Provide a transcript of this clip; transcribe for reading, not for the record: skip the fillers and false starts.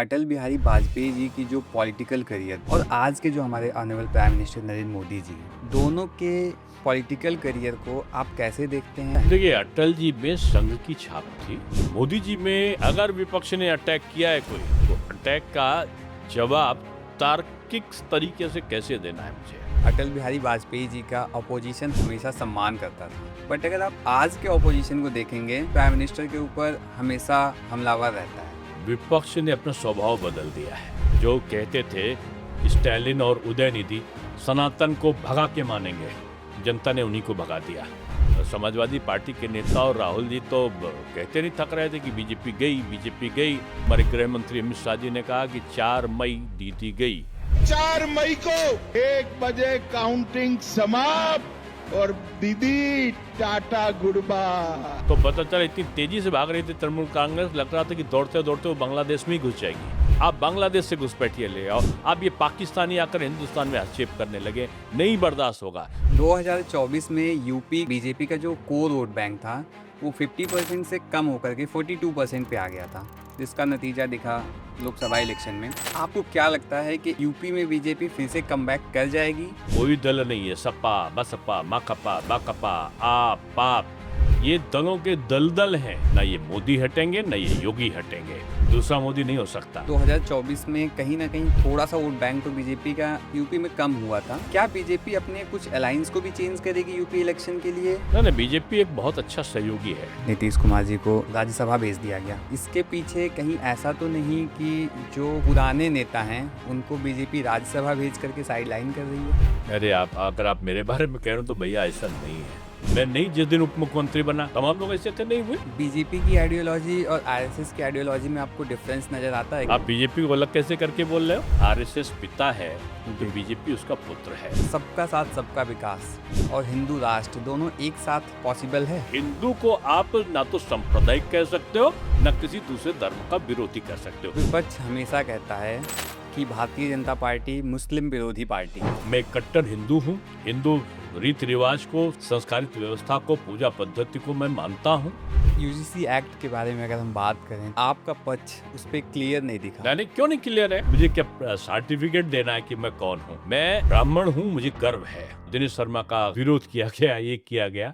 अटल बिहारी वाजपेयी जी की जो political career और आज के जो हमारे honourable prime minister Narendra Modi ji, दोनों के पॉलिटिकल करियर को आप कैसे देखते हैं? देखिए, अटल जी में संघ की छाप थी। मोदी जी में अगर विपक्ष ने अटैक किया है कोई, तो अटैक का जवाब तार्किक तरीके से कैसे देना है मुझे। अटल बिहारी वाजपेयी जी का अपोजिशन हमेशा सम्मान करता था, बट अगर आप आज के अपोजिशन को देखेंगे, प्राइम मिनिस्टर के ऊपर हमेशा हमलावर रहता है। विपक्ष ने अपना स्वभाव बदल दिया है। जो कहते थे स्टालिन और उदयनिधि सनातन को भगा के मानेंगे, जनता ने उन्हीं को भगा दिया। समाजवादी पार्टी के नेता और राहुल जी तो कहते नहीं थक रहे थे कि बीजेपी गई। हमारे गृह मंत्री अमित शाह जी ने कहा कि 4 मई बीती गई। 4 मई को 1 बजे काउंटिंग समाप्त और दीदी टाटा गुड बाय। तो पता चला इतनी तेजी से भाग रही थी तृणमूल कांग्रेस, लग रहा था कि दौड़ते दौड़ते वो बांग्लादेश में ही घुस जाएगी। आप बांग्लादेश से घुसपैठिए ले आओ, आप ये पाकिस्तानी आकर हिंदुस्तान में हस्तक्षेप करने लगे, नहीं बर्दाश्त होगा। 2024 में यूपी बीजेपी का जो कोर वोट बैंक था वो 50% से कम होकर के 42% पे आ गया था, जिसका नतीजा दिखा लोकसभा इलेक्शन में। आपको क्या लगता है कि यूपी में बीजेपी फिर से कमबैक कर जाएगी? कोई दल नहीं है, सपा बसपा माकपा बाकपा आप पाप, ये दलों के दलदल हैं। ना ये मोदी हटेंगे ना ये योगी हटेंगे, दूसरा मोदी नहीं हो सकता। 2024 में कहीं ना कहीं थोड़ा सा वोट बैंक तो बीजेपी का यूपी में कम हुआ था। क्या बीजेपी अपने कुछ अलायंस को भी चेंज करेगी यूपी इलेक्शन के लिए? ना बीजेपी एक बहुत अच्छा सहयोगी है। नीतीश कुमार जी को राज्यसभा भेज दिया गया, इसके पीछे कहीं ऐसा तो नहीं कि जो पुराने नेता हैं उनको बीजेपी राज्यसभा भेज करके साइडलाइन कर रही है? अरे अगर आप मेरे बारे में कह रहे हो तो भैया ऐसा नहीं है। मैं नहीं, जिस दिन उप मुख्यमंत्री बना तमाम लोग ऐसे थे, नहीं हुए। बीजेपी की आइडियोलॉजी और आरएसएस की आइडियोलॉजी में आपको डिफरेंस नजर आता है? आप बीजेपी को अलग कैसे करके बोल रहे हो? आरएसएस पिता है तो बीजेपी उसका पुत्र है। सबका साथ सबका विकास और हिंदू राष्ट्र दोनों एक साथ पॉसिबल है? हिंदू को आप ना तो सांप्रदायिक कह सकते हो, न किसी दूसरे धर्म का विरोधी कर सकते हो। विपक्ष हमेशा कहता है कि भारतीय जनता पार्टी मुस्लिम विरोधी पार्टी। मैं कट्टर हिंदू हूँ। हिंदू रीति रिवाज को, संस्कारित व्यवस्था को, पूजा पद्धति को मैं मानता हूँ। यूजीसी एक्ट के बारे में अगर हम बात करें, आपका पक्ष उस पर क्लियर नहीं दिखा। मैंने क्यों नहीं क्लियर है? मुझे क्या सर्टिफिकेट देना है कि मैं कौन हूँ? मैं ब्राह्मण हूँ, मुझे गर्व है। दिनेश शर्मा का विरोध किया गया, ये किया गया,